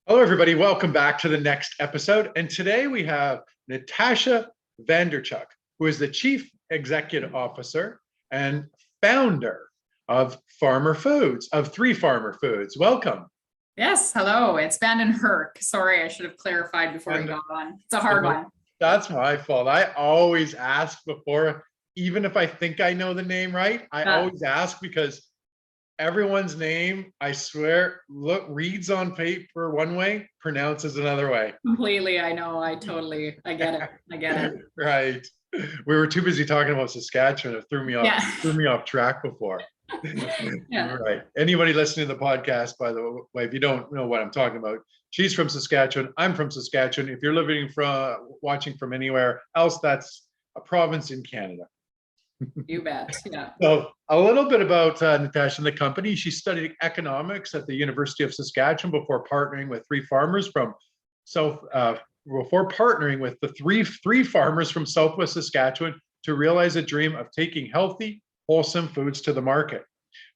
Hello, everybody. Welcome back to the next episode. And today we have Natasha Vandenhurk, who is the Chief Executive Officer and founder of Farmer Foods, of Three Farmer Foods. Welcome. Yes, hello. It's Vandenhurk. Sorry, I should have clarified before we got on. It's a hard one. That's my fault. I always ask before, even if I think I know the name right, I always ask because everyone's name, I swear, reads on paper one way, pronounces another way. Completely, I know. I get it. I get it. Right. We were too busy talking about Saskatchewan. It threw me off track before. Yeah. Right. Anybody listening to the podcast, by the way, if you don't know what I'm talking about, she's from Saskatchewan. I'm from Saskatchewan. If you're watching from anywhere else, that's a province in Canada. You bet. Yeah. So a little bit about Natasha and the company. She studied economics at the University of Saskatchewan before partnering with three farmers from Southwest Saskatchewan to realize a dream of taking healthy, wholesome foods to the market.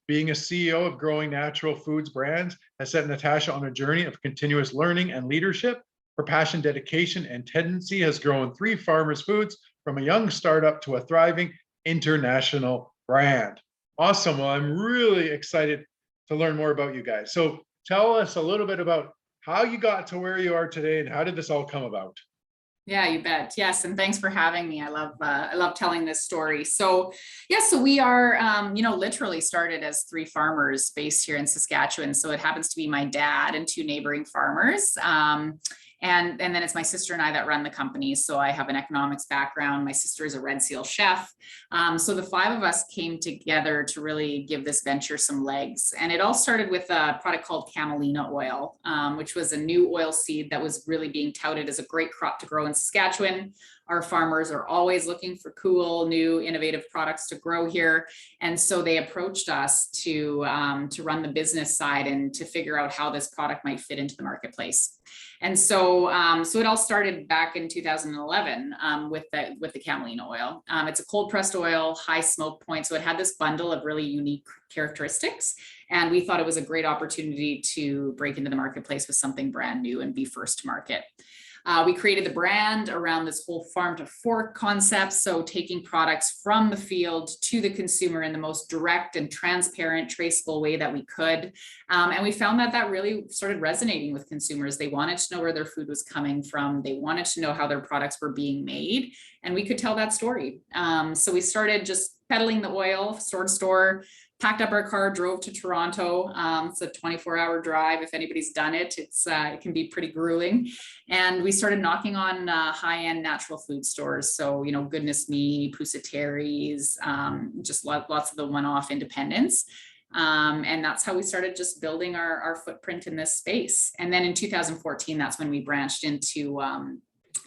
Being a CEO of growing natural foods brands has set Natasha on a journey of continuous learning and leadership. Her passion, dedication, and tendency has grown Three Farmers Foods from a young startup to a thriving international brand. Awesome. Well, I'm really excited to learn more about you guys. So tell us a little bit about how you got to where you are today and how did this all come about? Yeah, you bet. Yes, and thanks for having me. I love telling this story. So we are, literally started as three farmers based here in Saskatchewan. So it happens to be my dad and two neighboring farmers. And then it's my sister and I that run the company. So I have an economics background. My sister is a Red Seal chef. So the five of us came together to really give this venture some legs. And it all started with a product called camelina oil, which was a new oil seed that was really being touted as a great crop to grow in Saskatchewan. Our farmers are always looking for cool, new, innovative products to grow here. And so they approached us to run the business side and to figure out how this product might fit into the marketplace. And so it all started back in 2011 with the camelina oil. It's a cold pressed oil, high smoke point. So it had this bundle of really unique characteristics. And we thought it was a great opportunity to break into the marketplace with something brand new and be first to market. We created the brand around this whole farm to fork concept. So taking products from the field to the consumer in the most direct and transparent, traceable way that we could. And we found that really started resonating with consumers. They wanted to know where their food was coming from. They wanted to know how their products were being made. And we could tell that story. So we started just peddling the oil, store to store, packed up our car, drove to Toronto. It's a 24-hour drive. If anybody's done it, it can be pretty grueling. And we started knocking on high-end natural food stores. So, Goodness Me, Pusateri's, just lots of the one-off independents. And that's how we started just building our footprint in this space. And then in 2014, that's when we branched into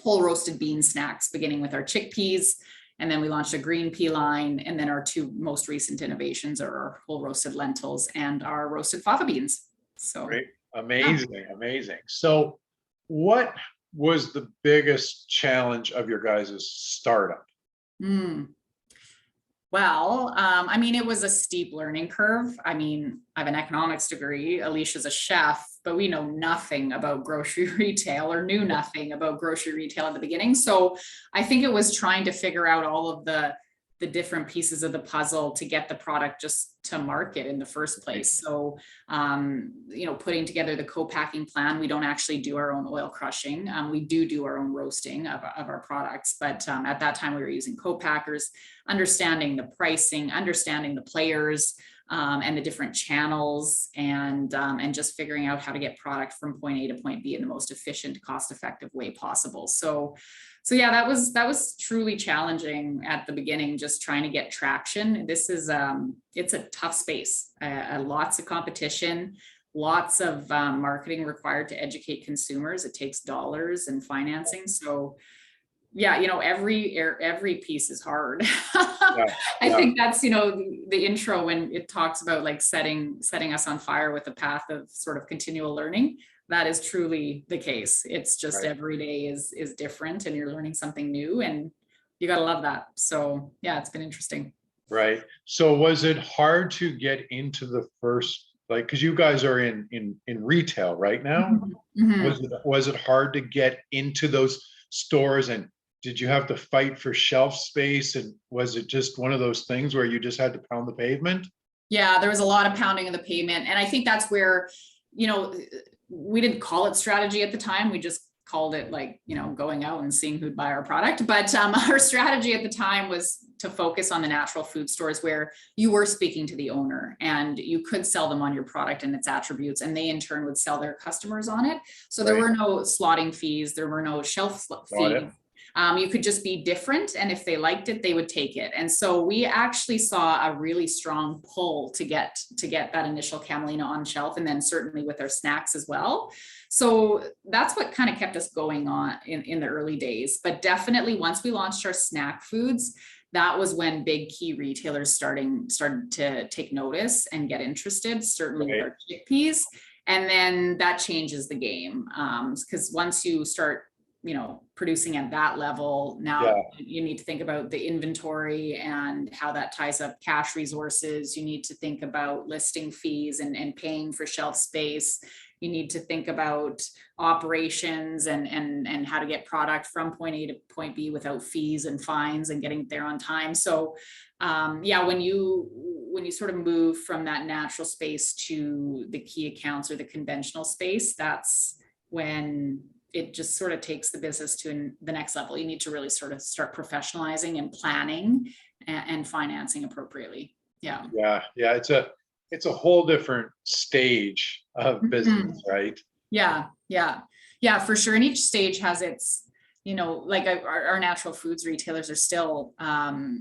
whole roasted bean snacks, beginning with our chickpeas. And then we launched a green pea line. And then our two most recent innovations are our whole roasted lentils and our roasted fava beans. So great. Amazing. So what was the biggest challenge of your guys' startup? Well, it was a steep learning curve. I have an economics degree. Alicia's a chef, but we know nothing about grocery retail or knew nothing about grocery retail at the beginning. So I think it was trying to figure out all of the different pieces of the puzzle to get the product just to market in the first place. So, putting together the co-packing plan, we don't actually do our own oil crushing. We do our own roasting of our products. But at that time we were using co-packers, understanding the pricing, understanding the players, and the different channels, and just figuring out how to get product from point A to point B in the most efficient, cost-effective way possible. So yeah, that was truly challenging at the beginning, just trying to get traction. This is it's a tough space, lots of competition, lots of marketing required to educate consumers. It takes dollars and financing. So yeah, every piece is hard. I think that's, the intro when it talks about like setting us on fire with a path of sort of continual learning. That is truly the case. It's just every day is different and you're learning something new and you got to love that. So yeah, it's been interesting. Right. So was it hard to get into the first Like, because you guys are in retail right now. Mhm. Was it hard to get into those stores, and did you have to fight for shelf space, and was it just one of those things where you just had to pound the pavement? Yeah, there was a lot of pounding of the pavement. And I think that's where, you know, we didn't call it strategy at the time. We just called it like, you know, going out and seeing who'd buy our product. But our strategy at the time was to focus on the natural food stores where you were speaking to the owner and you could sell them on your product and its attributes, and they in turn would sell their customers on it. So there Right. were no slotting fees, there were no shelf Got fees. it. You could just be different, and if they liked it, they would take it. And so we actually saw a really strong pull to get that initial camelina on shelf, and then certainly with our snacks as well. So that's what kind of kept us going on in the early days. But definitely once we launched our snack foods, that was when big key retailers started to take notice and get interested, certainly with Right. our chickpeas. And then that changes the game, because once you start, you know, producing at that level, now Yeah. you need to think about the inventory and how that ties up cash resources. You need to think about listing fees and paying for shelf space. You need to think about operations and how to get product from point A to point B without fees and fines and getting there on time. So yeah, when you sort of move from that natural space to the key accounts or the conventional space, that's when it just sort of takes the business to the next level. You need to really sort of start professionalizing and planning and financing appropriately. Yeah. Yeah. It's a whole different stage of Mhm. business, right? Yeah, for sure. And each stage has its, you know, like our natural foods retailers are still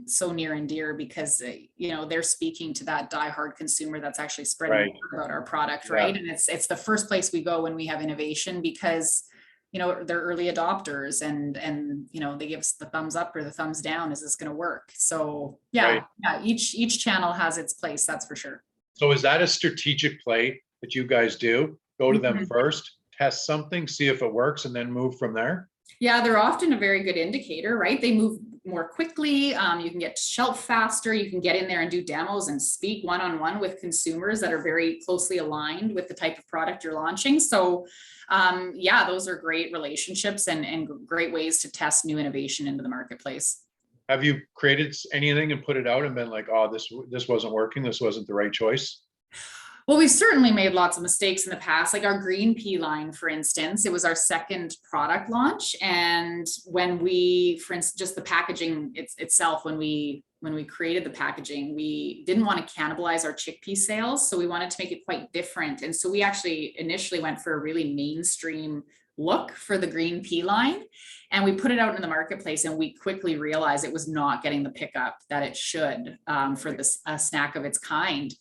so near and dear because, you know, they're speaking to that diehard consumer that's actually spreading Right. about our product, Yeah. right? And it's the first place we go when we have innovation because, you know, they're early adopters and you know, they give us the thumbs up or the thumbs down. Is this going to work? So Right. yeah, each channel has its place, that's for sure. So is that a strategic play that you guys do? Go to them Mhm. first, test something, see if it works, and then move from there? Yeah, they're often a very good indicator, right? They move more quickly. You can get to shelf faster. You can get in there and do demos and speak one-on-one with consumers that are very closely aligned with the type of product you're launching. So yeah, those are great relationships and great ways to test new innovation into the marketplace. Have you created anything and put it out and been like, oh, this wasn't working, this wasn't the right choice? Well, we've certainly made lots of mistakes in the past, like our green pea line, for instance. It was our second product launch. And when we, for instance, just the packaging itself, when we created the packaging, we didn't want to cannibalize our chickpea sales. So we wanted to make it quite different. And so we actually initially went for a really mainstream look for the green pea line. And we put it out in the marketplace and we quickly realized it was not getting the pickup that it should for this snack of its kind.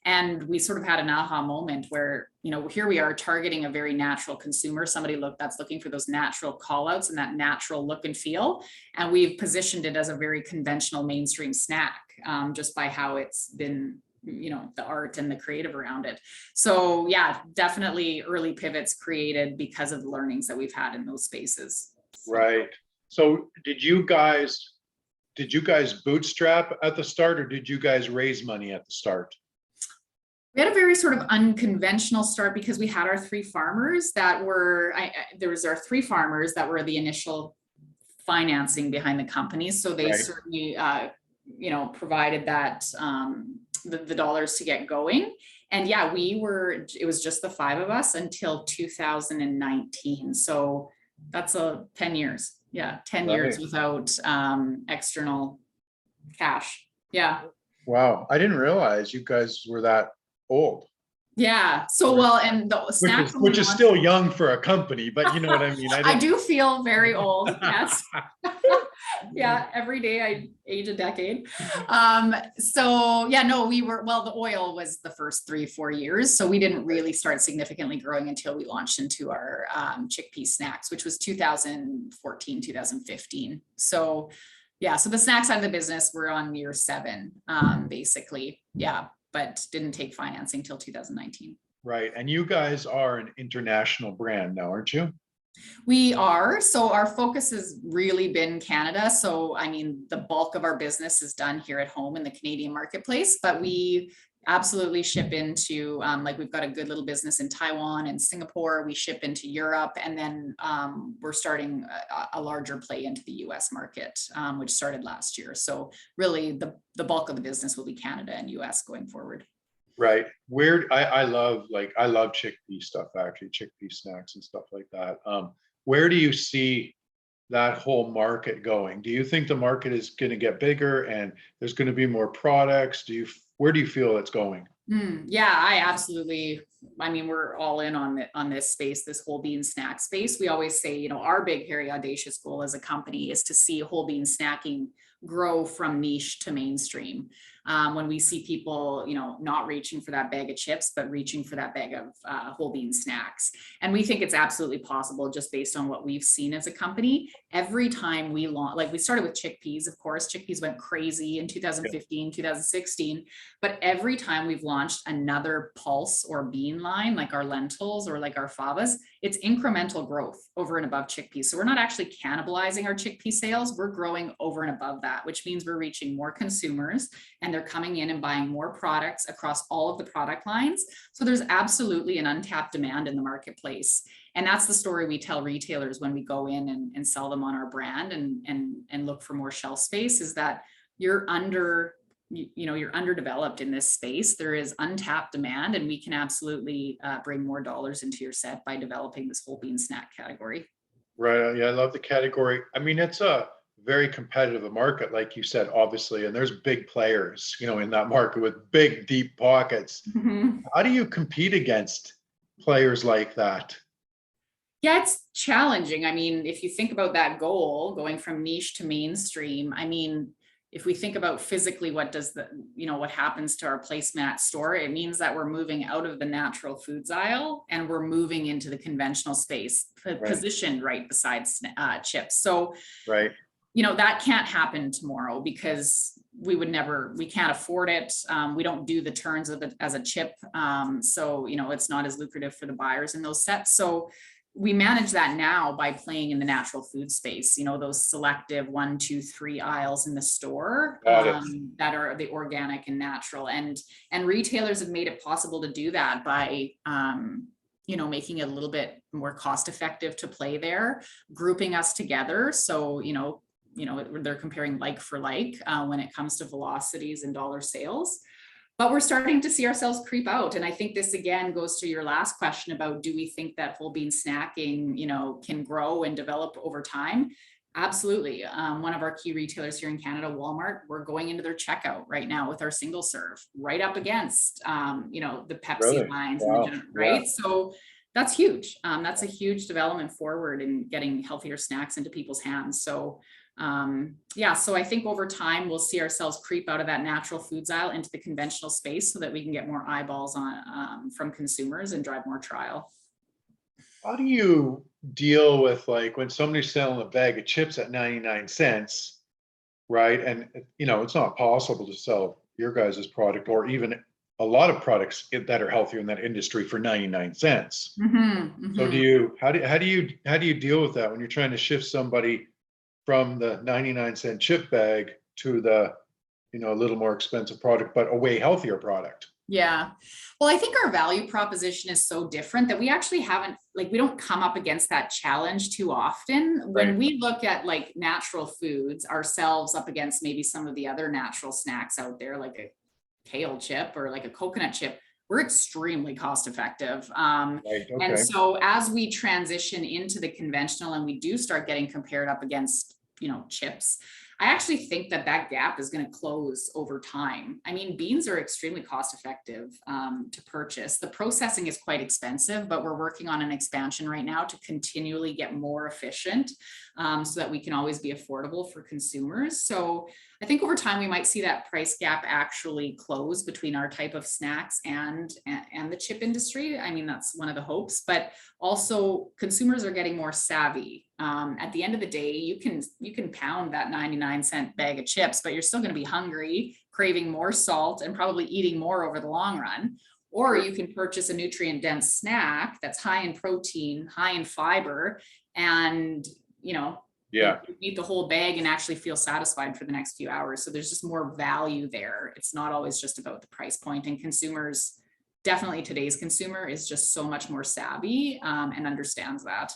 And we sort of had an aha moment where, you know, here we are targeting a very natural consumer, somebody that's looking for those natural call outs and that natural look and feel. And we've positioned it as a very conventional mainstream snack just by how it's been, you know, the art and the creative around it. So yeah, definitely early pivots created because of the learnings that we've had in those spaces. Right. So did you guys bootstrap at the start, or did you guys raise money at the start? We had a very sort of unconventional start because we had our three farmers that were, there was our three farmers that were the initial financing behind the company. So they Right. certainly, you know, provided that, the dollars to get going. And yeah, it was just the five of us until 2019. So that's 10 years. Yeah, 10 years Right. without external cash. Yeah. Wow. I didn't realize you guys were that old. Yeah. So well, and the snacks Which is still young for a company, but you know what I mean? I do feel very old. Yes. Yeah. Every day I age a decade. So yeah, no, the oil was the first 3-4 years. So we didn't really start significantly growing until we launched into our chickpea snacks, which was 2014, 2015. So yeah, so the snack side of the business, we're on year 7, basically. Yeah, but didn't take financing till 2019. Right. And you guys are an international brand now, aren't you? We are. So our focus has really been Canada. So, I mean, the bulk of our business is done here at home in the Canadian marketplace, but we Absolutely ship into, like we've got a good little business in Taiwan and Singapore. We ship into Europe, and then we're starting a larger play into the US market, which started last year. So really the bulk of the business will be Canada and US going forward. Right. Where I love, like, I love chickpea stuff, actually, chickpea snacks and stuff like that. Where do you see that whole market going? Do you think the market is going to get bigger and there's going to be more products? Where do you feel it's going? Yeah, I absolutely. I mean, we're all in on this space, this whole bean snack space. We always say, you know, our big, hairy, audacious goal as a company is to see whole bean snacking grow from niche to mainstream. When we see people, you know, not reaching for that bag of chips, but reaching for that bag of whole bean snacks. And we think it's absolutely possible just based on what we've seen as a company. Every time we launch, like we started with chickpeas, of course, chickpeas went crazy in 2015, 2016. But every time we've launched another pulse or bean line, like our lentils or like our favas, it's incremental growth over and above chickpeas. So we're not actually cannibalizing our chickpea sales. We're growing over and above that, which means we're reaching more consumers and they're coming in and buying more products across all of the product lines. So there's absolutely an untapped demand in the marketplace. And that's the story we tell retailers when we go in and sell them on our brand and look for more shelf space, is that you're you're underdeveloped in this space. There is untapped demand, and we can absolutely bring more dollars into your set by developing this whole bean snack category. Right. Yeah, I love the category. I mean, it's a very competitive market, like you said, obviously, and there's big players, in that market with big, deep pockets. Mhm. How do you compete against players like that? Yeah, it's challenging. I mean, if you think about that goal going from niche to mainstream, I mean, if we think about physically what happens to our placemat store, it means that we're moving out of the natural foods aisle and we're moving into the conventional space, Right. positioned right beside chips. So, Right. that can't happen tomorrow because we can't afford it. We don't do the turns of it as a chip. So, it's not as lucrative for the buyers in those sets. So we manage that now by playing in the natural food space, those selective 1, 2, 3 aisles in the store, Got it. that are the organic and natural. And retailers have made it possible to do that by, making it a little bit more cost effective to play there, grouping us together. So, they're comparing like for like when it comes to velocities and dollar sales. But we're starting to see ourselves creep out. And I think this again goes to your last question about, do we think that whole bean snacking, can grow and develop over time? Absolutely. One of our key retailers here in Canada, Walmart, we're going into their checkout right now with our single serve, right up against, the Pepsi Really? lines and Wow. Yeah. right. So that's huge. That's a huge development forward in getting healthier snacks into people's hands. So so I think over time we'll see ourselves creep out of that natural foods aisle into the conventional space so that we can get more eyeballs on from consumers and drive more trial. How do you deal with, like, when somebody's selling a bag of chips at 99 cents, right? And it's not possible to sell your guys' product or even a lot of products that are healthier in that industry for 99 cents. So how do you deal with that when you're trying to shift somebody from the 99-cent chip bag to the, a little more expensive product, but a way healthier product? Yeah. Well, I think our value proposition is so different that we actually we don't come up against that challenge too often. When Right. we look at like natural foods ourselves up against maybe some of the other natural snacks out there, like a kale chip or like a coconut chip, we're extremely cost effective. Right. And Okay. so as we transition into the conventional and we do start getting compared up against, chips, I actually think that gap is going to close over time. I mean, beans are extremely cost effective to purchase. The processing is quite expensive, but we're working on an expansion right now to continually get more efficient so that we can always be affordable for consumers. So I think over time we might see that price gap actually close between our type of snacks and the chip industry. I mean, that's one of the hopes, but also consumers are getting more savvy. At the end of the day, you can pound that 99-cent bag of chips, but you're still going to be hungry, craving more salt, and probably eating more over the long run. Or Sure. you can purchase a nutrient-dense snack that's high in protein, high in fiber, and Yeah. You eat the whole bag and actually feel satisfied for the next few hours. So there's just more value there. It's not always just about the price point, and consumers, definitely today's consumer is just so much more savvy and understands that.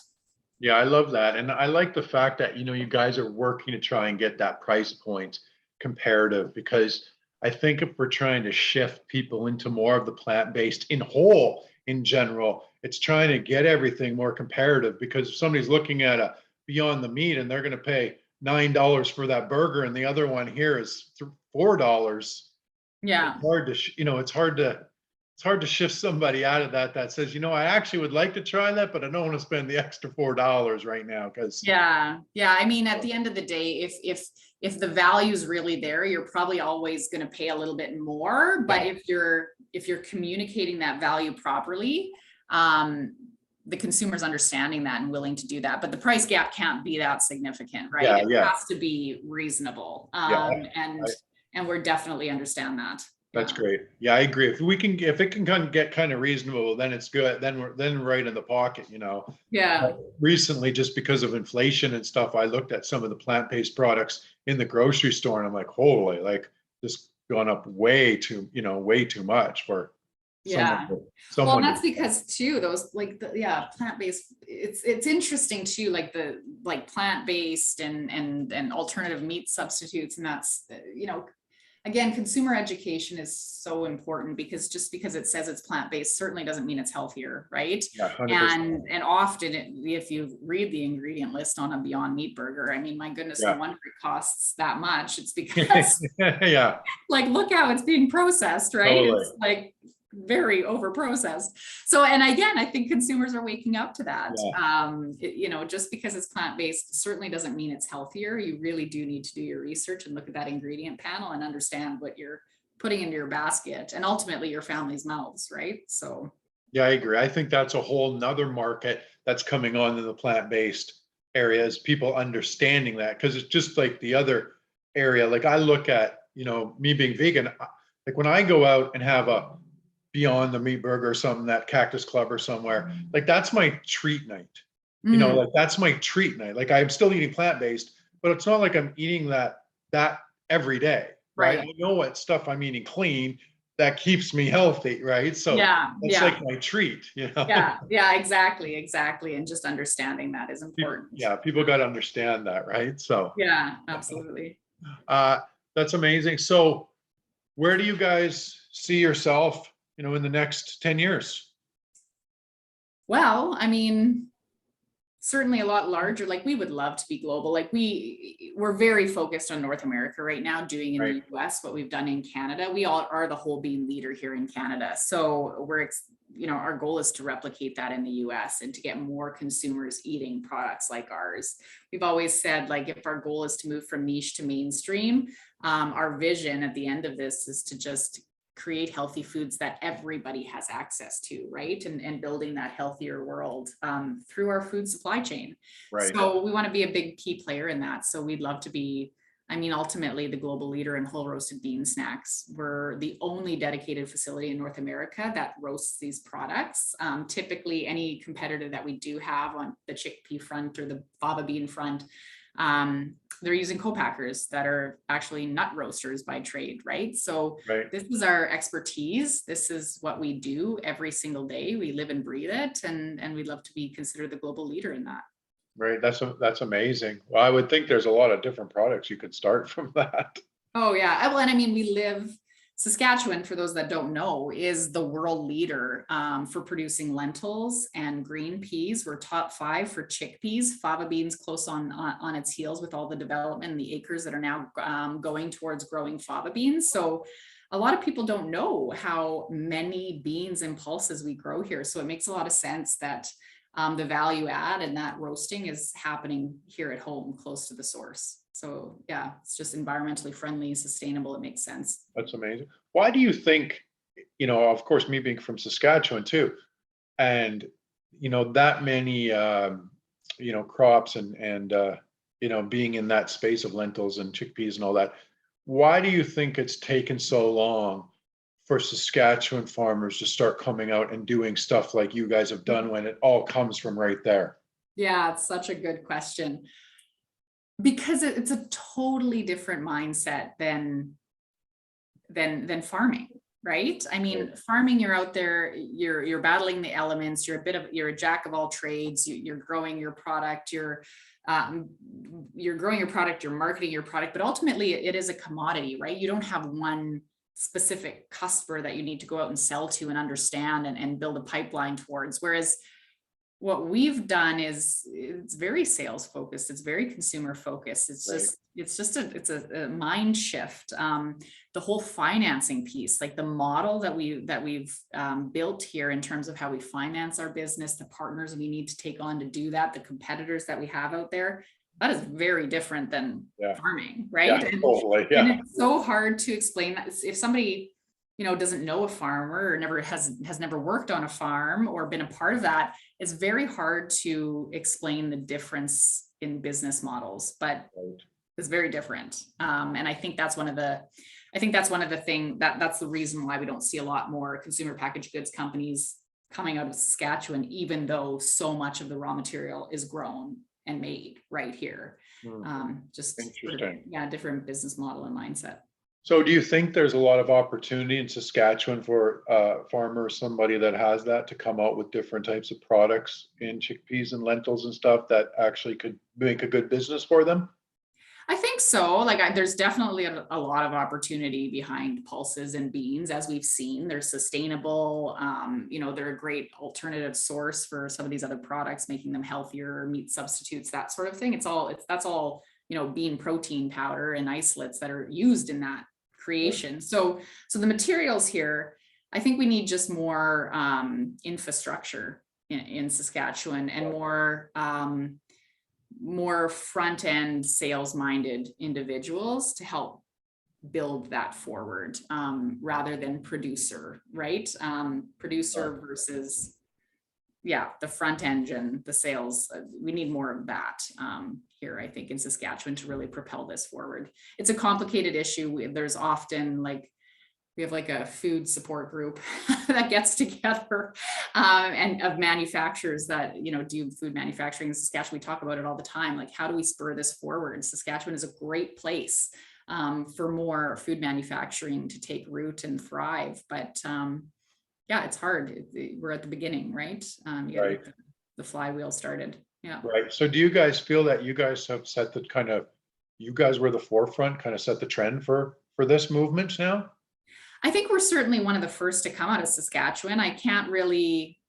Yeah, I love that. And I like the fact that, you guys are working to try and get that price point comparative, because I think if we're trying to shift people into more of the plant-based in whole in general, it's trying to get everything more comparative, because if somebody's looking at a Beyond the Meat and they're going to pay $9 for that burger and the other one here is $4, Yeah. it's hard to, it's hard to shift somebody out of that says, I actually would like to try that, but I don't want to spend the extra $4 right now because Yeah. I mean, at the end of the day, if the value is really there, you're probably always going to pay a little bit more. But if you're communicating that value properly, the consumer's understanding that and willing to do that. But the price gap can't be that significant, right? It has to be reasonable. And we're definitely understand that. That's great. Yeah, I agree. If it can get kind of reasonable, then it's good. Then we're right in the pocket, Yeah. Recently, just because of inflation and stuff, I looked at some of the plant-based products in the grocery store and I'm like, holy, like this gone up way too much for Well, that's because too, those plant-based, it's interesting too, like the plant-based and alternative meat substitutes. And that's, again, consumer education is so important, because just because it says it's plant-based certainly doesn't mean it's healthier, right? Yeah, 100%. And often if you read the ingredient list on a Beyond Meat burger, I mean, my goodness, no wonder it costs that much. It's because look how it's being processed, right? Totally. It's like very over processed. So, and again, I think consumers are waking up to that. Just because it's plant-based certainly doesn't mean it's healthier. You really do need to do your research and look at that ingredient panel and understand what you're putting into your basket and ultimately your family's mouths, right? So yeah, I agree. I think that's a whole nother market that's coming on in the plant-based area, is people understanding that, because it's just like the other area. Like I look at, me being vegan, like when I go out and have a Beyond the Meat burger or something, that Cactus Club or somewhere, like that's my treat night. Like that's my treat night. Like I'm still eating plant-based, but it's not like I'm eating that every day, right? I know what stuff I'm eating clean that keeps me healthy, right? So it's like my treat, exactly. And just understanding that is important. People got to understand that, right? So absolutely. That's amazing. So where do you guys see yourself in the next 10 years? Well, I mean, certainly a lot larger. Like we would love to be global. Like we're very focused on North America right now, doing in the US what we've done in Canada. We all are the whole bean leader here in Canada. So our goal is to replicate that in the US and to get more consumers eating products like ours. We've always said, like, if our goal is to move from niche to mainstream, our vision at the end of this is to just create healthy foods that everybody has access to, right? And building that healthier world through our food supply chain. So we want to be a big key player in that. So we'd love to be, ultimately the global leader in whole roasted bean snacks. We're the only dedicated facility in North America that roasts these products. Typically any competitor that we do have on the chickpea front or the fava bean front, they're using co-packers that are actually nut roasters by trade, right? So this is our expertise. This is what we do every single day. We live and breathe it, and we'd love to be considered the global leader in that. Right. That's amazing. Well, I would think there's a lot of different products you could start from that. Oh yeah. Well, and Saskatchewan, for those that don't know, is the world leader for producing lentils and green peas. We're top 5 for chickpeas. Fava beans close on its heels with all the development and the acres that are now going towards growing fava beans. So a lot of people don't know how many beans and pulses we grow here. So it makes a lot of sense that the value add and that roasting is happening here at home, close to the source. So yeah, it's just environmentally friendly, sustainable. It makes sense. That's amazing. Why do you think, of course, me being from Saskatchewan too, and, that many, crops and being in that space of lentils and chickpeas and all that, why do you think it's taken so long for Saskatchewan farmers to start coming out and doing stuff like you guys have done when it all comes from right there? Yeah, it's such a good question. Because it's a totally different mindset than farming, right? I mean, farming, you're out there, you're battling the elements, you're a jack of all trades, you're growing your product, you're growing your product, you're marketing your product, but ultimately it is a commodity, right? You don't have one specific customer that you need to go out and sell to and understand and build a pipeline towards. Whereas what we've done is it's very sales focused, it's very consumer focused, it's a mind shift. The whole financing piece, like the model that we've built here in terms of how we finance our business, the partners we need to take on to do that, the competitors that we have out there, that is very different than farming, right? Yeah, totally. And it's so hard to explain that if somebody doesn't know a farmer or has never worked on a farm or been a part of that, it's very hard to explain the difference in business models, but it's very different. And I think that's one of the that's the reason why we don't see a lot more consumer packaged goods companies coming out of Saskatchewan, even though so much of the raw material is grown and made right here. Just interesting. Different business model and mindset. So do you think there's a lot of opportunity in Saskatchewan for farmers, somebody that has that, to come out with different types of products in chickpeas and lentils and stuff that actually could make a good business for them? I think so. There's definitely a lot of opportunity behind pulses and beans, as we've seen. They're sustainable. They're a great alternative source for some of these other products, making them healthier, meat substitutes, that sort of thing. That's all bean protein powder and isolates that are used in that creation. So the materials here, I think we need just more infrastructure in Saskatchewan and more front end sales minded individuals to help build that forward, rather than producer, right? Producer versus the front engine, the sales. We need more of that here, I think, in Saskatchewan to really propel this forward. It's a complicated issue. There's often we have a food support group that gets together and of manufacturers that do food manufacturing in Saskatchewan. We talk about it all the time. How do we spur this forward? Saskatchewan is a great place for more food manufacturing to take root and thrive, but it's hard. We're at the beginning, right? You gotta get the flywheel started. Yeah. Right. So do you guys feel that you guys have set you guys were the forefront, kind of set the trend for this movement now? I think we're certainly one of the first to come out of Saskatchewan. I can't really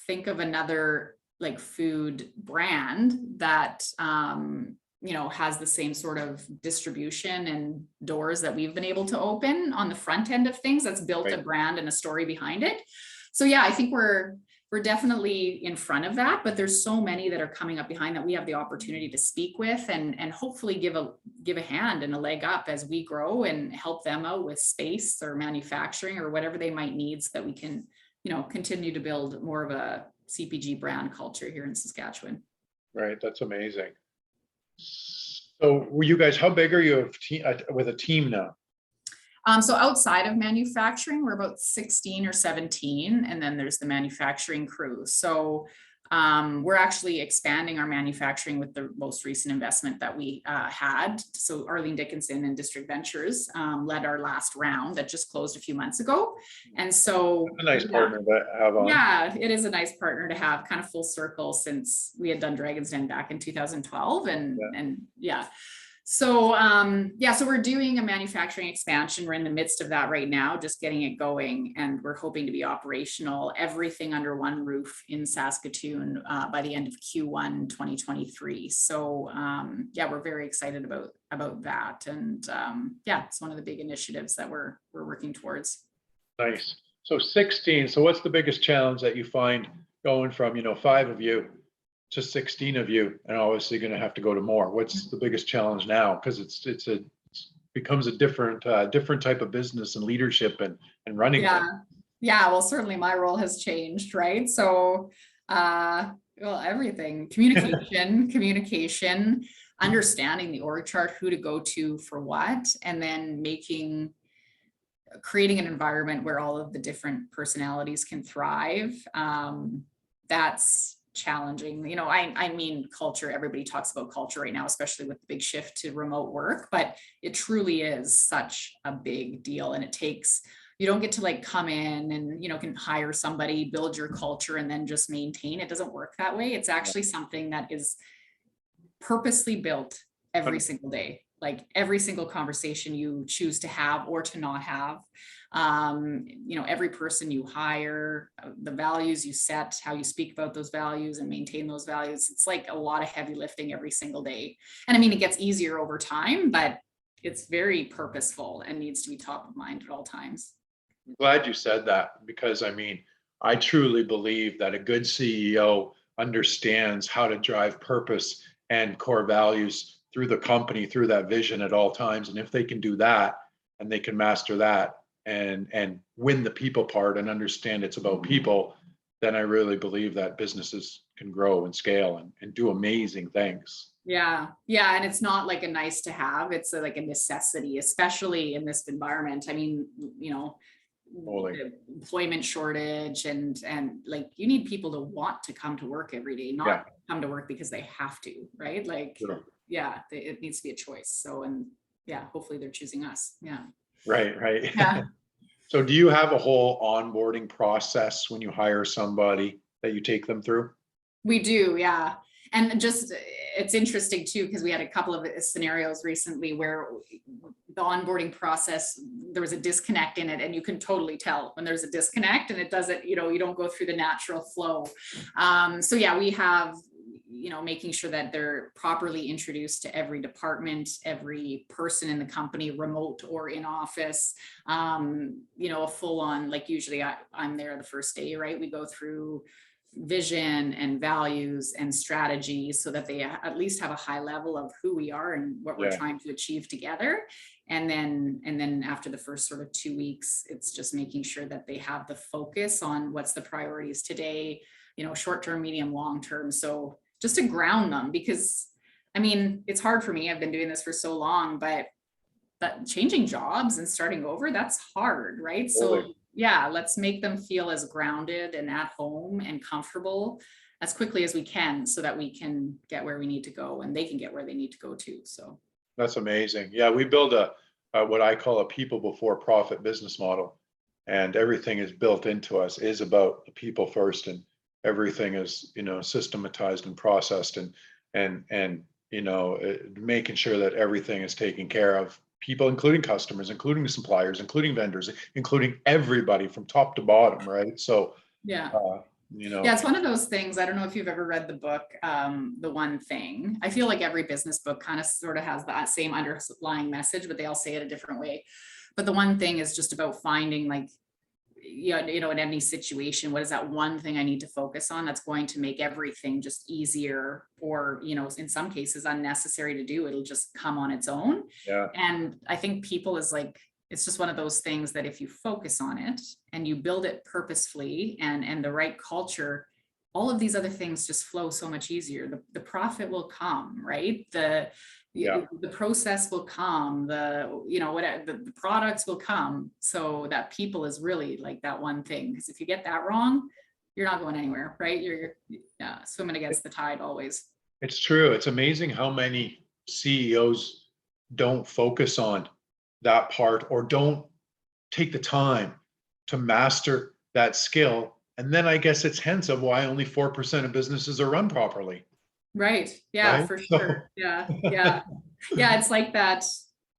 think of another food brand that has the same sort of distribution and doors that we've been able to open on the front end of things. That's built a brand and a story behind it. So I think we're definitely in front of that, but there's so many that are coming up behind that we have the opportunity to speak with and hopefully give a hand and a leg up as we grow and help them out with space or manufacturing or whatever they might need, so that we can continue to build more of a CPG brand culture here in Saskatchewan. Right. That's amazing. So you guys, how big are you with a team now? So outside of manufacturing, we're about 16 or 17, and then there's the manufacturing crew. So we're actually expanding our manufacturing with the most recent investment that we had. So Arlene Dickinson and District Ventures led our last round that just closed a few months ago. And so a nice partner to have on. Yeah, it is a nice partner to have, kind of full circle, since we had done Dragon's Den back in 2012. So so we're doing a manufacturing expansion. We're in the midst of that right now, just getting it going, and we're hoping to be operational, everything under one roof in Saskatoon by the end of Q1 2023. So we're very excited about that, and it's one of the big initiatives that we're working towards. Nice. So 16. So what's the biggest challenge that you find going from 5 of you to 16 of you, and obviously going to have to go to more? What's the biggest challenge now? Because it becomes a different type of business and leadership and running. Well, certainly my role has changed, right? So everything, communication, understanding the org chart, who to go to for what, and then creating an environment where all of the different personalities can thrive. challenging. I mean, culture, everybody talks about culture right now, especially with the big shift to remote work, but it truly is such a big deal. And it takes, you don't get to like come in and, can hire somebody, build your culture and then just maintain. It doesn't work that way. It's actually something that is purposely built every single day. Like every single conversation you choose to have or to not have, every person you hire, the values you set, how you speak about those values and maintain those values. It's like a lot of heavy lifting every single day. And I mean, it gets easier over time, but it's very purposeful and needs to be top of mind at all times. I'm glad you said that, because I mean, I truly believe that a good CEO understands how to drive purpose and core values through the company, through that vision at all times. And if they can do that and they can master that and win the people part and understand it's about people, then I really believe that businesses can grow and scale and do amazing things. Yeah. Yeah. And it's not like a nice to have, it's like a necessity, especially in this environment. I mean, the employment shortage and like you need people to want to come to work every day, not come to work because they have to, right? Like, it needs to be a choice. So, and hopefully they're choosing us. Yeah. Right. Yeah. So do you have a whole onboarding process when you hire somebody that you take them through? We do. Yeah. And just, it's interesting too, because we had a couple of scenarios recently where the onboarding process, there was a disconnect in it, and you can totally tell when there's a disconnect and it doesn't, you don't go through the natural flow. So we have, making sure that they're properly introduced to every department, every person in the company, remote or in office, a full on, like usually I'm there the first day, right? We go through vision and values and strategy so that they at least have a high level of who we are and what we're trying to achieve together. And then after the first sort of 2 weeks, it's just making sure that they have the focus on what's the priorities today, short-term, medium, long-term. So just to ground them, because I mean, it's hard for me. I've been doing this for so long, but changing jobs and starting over, that's hard, right? So let's make them feel as grounded and at home and comfortable as quickly as we can so that we can get where we need to go and they can get where they need to go too. So that's amazing. Yeah, we build a what I call a people before profit business model, and everything is built into us is about the people first, and everything is systematized and processed and making sure that everything is taken care of. People, including customers, including suppliers, including vendors, including everybody from top to bottom, right? So it's one of those things. I don't know if you've ever read the book, The One Thing. I feel like every business book kind of sort of has that same underlying message, but they all say it a different way. But the one thing is just about finding, like, in any situation, what is that one thing I need to focus on that's going to make everything just easier, or, in some cases unnecessary to do. It'll just come on its own. Yeah. And I think people is like, it's just one of those things that if you focus on it and you build it purposefully and the right culture, all of these other things just flow so much easier. The profit will come, right? The process will come, the products will come. So that people is really like that one thing. Because if you get that wrong, you're not going anywhere, right? You're swimming against the tide always. It's true. It's amazing how many CEOs don't focus on that part or don't take the time to master that skill. And then I guess it's hence of why only 4% of businesses are run properly. Right. Yeah, right? for sure. Yeah. It's like that.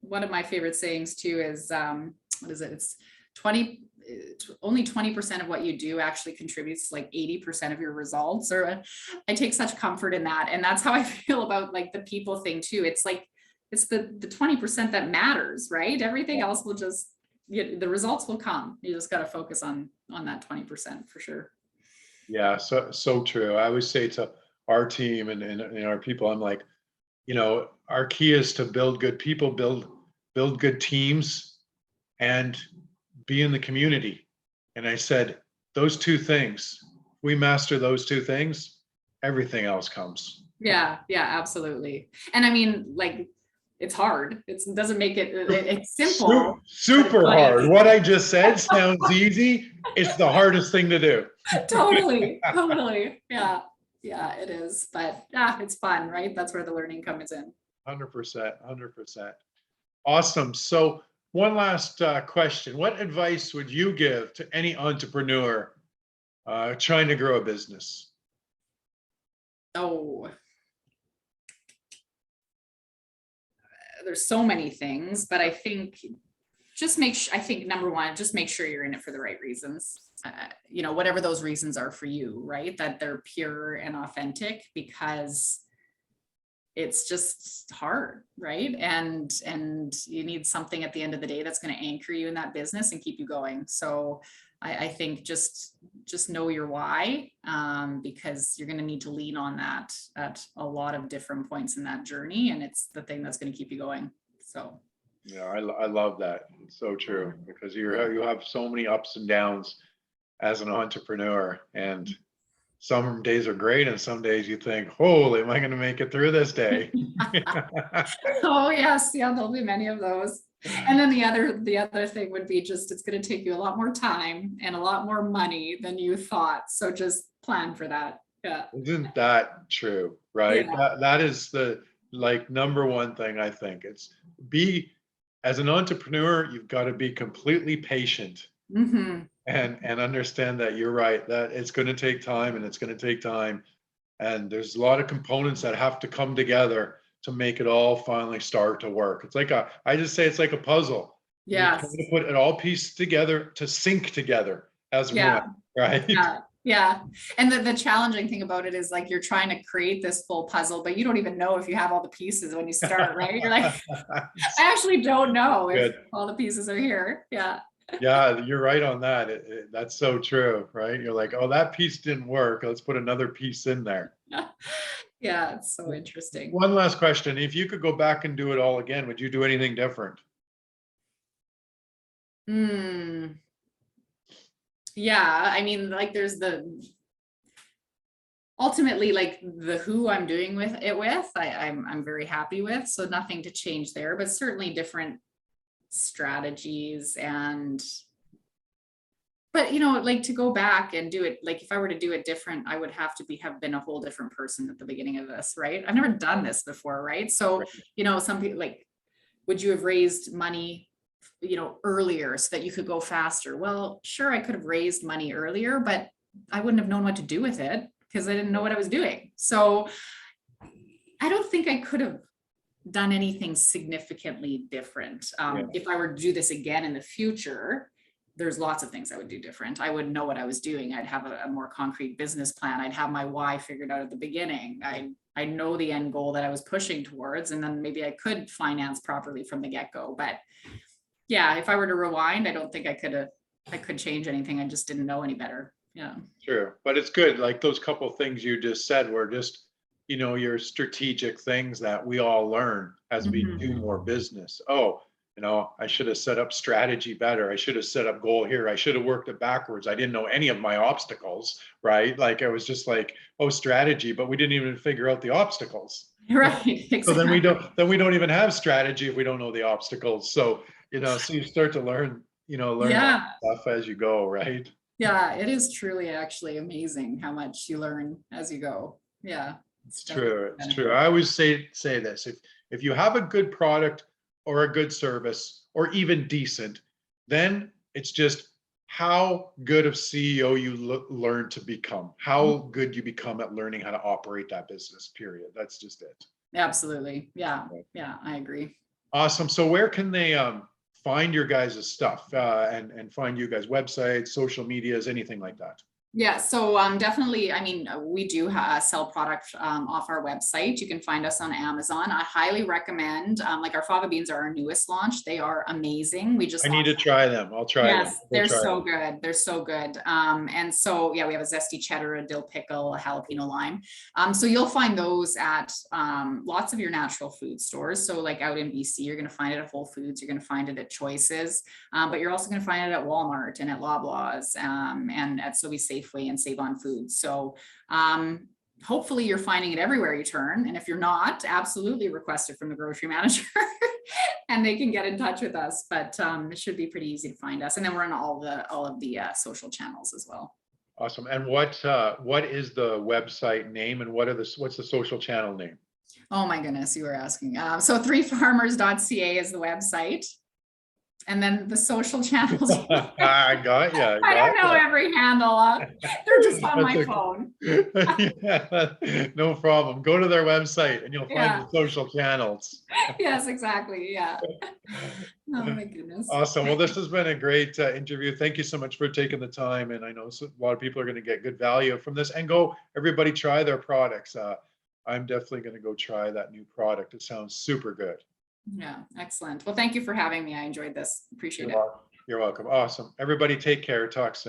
One of my favorite sayings too is, what is it? It's only 20% of what you do actually contributes to like 80% of your results. Or I take such comfort in that. And that's how I feel about like the people thing too. It's like, it's the 20% that matters, right? Everything else will just, the results will come. You just got to focus on that 20% for sure. Yeah. So true. I always say to our team and our people, I'm like, our key is to build good people, build good teams, and be in the community. And I said, those two things, we master those two things, everything else comes. Yeah, absolutely. And I mean, like, it's hard. It doesn't make it's simple. Super hard. What I just said sounds easy. It's the hardest thing to do. Totally. Yeah. Yeah, it is, but it's fun, right? That's where the learning comes in. 100%, 100%. Awesome. So one last question. What advice would you give to any entrepreneur trying to grow a business? Oh, there's so many things, but I think I think number one, just make sure you're in it for the right reasons. Whatever those reasons are for you, right? That they're pure and authentic, because it's just hard, right? And you need something at the end of the day that's going to anchor you in that business and keep you going. So I think just know your why, because you're going to need to lean on that at a lot of different points in that journey, and it's the thing that's going to keep you going. So Yeah, I love that. It's so true, because you have so many ups and downs as an entrepreneur, and some days are great and some days you think, holy, am I going to make it through this day? oh yes, yeah, there'll be many of those. And then the other thing would be just, it's going to take you a lot more time and a lot more money than you thought. So just plan for that. Yeah. Isn't that true? Right. Yeah. That is the number one thing I think. As an entrepreneur, you've got to be completely patient Mm-hmm. and understand that you're right, that it's going to take time and it's going to take time. And there's a lot of components that have to come together to make it all finally start to work. I just say it's like a puzzle. You're trying Yes. to put it all pieced together to sync together as one, Yeah. right? Yeah. Yeah. And the challenging thing about it is, like, you're trying to create this full puzzle, but you don't even know if you have all the pieces when you start, right? You're like, I actually don't know if Good. all the pieces are here. Yeah. Yeah, you're right on that. That's so true, right? You're like, oh, that piece didn't work. Let's put another piece in there. Yeah. It's so interesting. One last question. If you could go back and do it all again, would you do anything different? Hmm. Yeah. I mean, like, there's ultimately, like, the who I'm doing I'm very happy with. So nothing to change there, but certainly different strategies. But like, to go back and do it, like, if I were to do it different, I would have been a whole different person at the beginning of this, right? I've never done this before, right? So, some people, like, would you have raised money, earlier so that you could go faster? Well, sure, I could have raised money earlier, but I wouldn't have known what to do with it because I didn't know what I was doing. So I don't think I could have done anything significantly different. If I were to do this again in the future, there's lots of things I would do different. I would know what I was doing. I'd have a more concrete business plan. I'd have my why figured out at the beginning. I know the end goal that I was pushing towards, and then maybe I could finance properly from the get-go. But yeah, if I were to rewind, I don't think I could change anything. I just didn't know any better. Yeah. Sure. But it's good. Like those couple things you just said were just, your strategic things that we all learn as we Mhm. do more business. Oh, I should have set up strategy better. I should have set up goal here. I should have worked it backwards. I didn't know any of my obstacles, right? Like I was just like, oh, strategy, but we didn't even figure out the obstacles. Right. So then Exactly. we don't even have strategy if we don't know the obstacles. So, so you start to learn that Yeah. stuff as you go, right? Yeah. It is truly actually amazing how much you learn as you go. Yeah. It's It's definitely true. a It's true. benefit. I always say this. If you have a good product or a good service or even decent, then it's just how good of CEO you learn to become, how good you become at learning how to operate that business, period. That's just it. Absolutely. Yeah. Yeah. I agree. Awesome. So where can they find your guys' stuff and find you guys' websites, social medias, anything like that? Yeah, so definitely, I mean, we do sell product off our website. You can find us on Amazon. I highly recommend, like, our fava beans are our newest launch. They are amazing. We I just need to launched. try them. I'll try them. Yes, We'll they're try so them. good. They're so good. And so, yeah, we have a zesty cheddar, a dill pickle, a jalapeno lime. So you'll find those at lots of your natural food stores. So like out in BC, you're going to find it at Whole Foods. You're going to find it at Choices, but you're also going to find it at Walmart and at Loblaws and at Sobe Safeway and Save on Foods. So hopefully you're finding it everywhere you turn. And if you're not, absolutely request it from the grocery manager and they can get in touch with us. But it should be pretty easy to find us. And then we're on all of the social channels as well. Awesome. And what is the website name, and what's the social channel name? Oh my goodness, you were asking. So threefarmers.ca is the website. And then the social channels. I got you. I don't know every handle. They're just on my That's phone. Yeah, no problem. Go to their website and you'll find Yeah. the social channels. Yes, exactly. Yeah. Oh my goodness. Awesome. Well, this has been a great interview. Thank you so much for taking the time. And I know a lot of people are going to get good value from this. And everybody try their products. I'm definitely going to go try that new product. It sounds super good. Yeah, excellent. Well, thank you for having me. I enjoyed this. Appreciate it. You're welcome. Awesome. Everybody take care. Talk soon.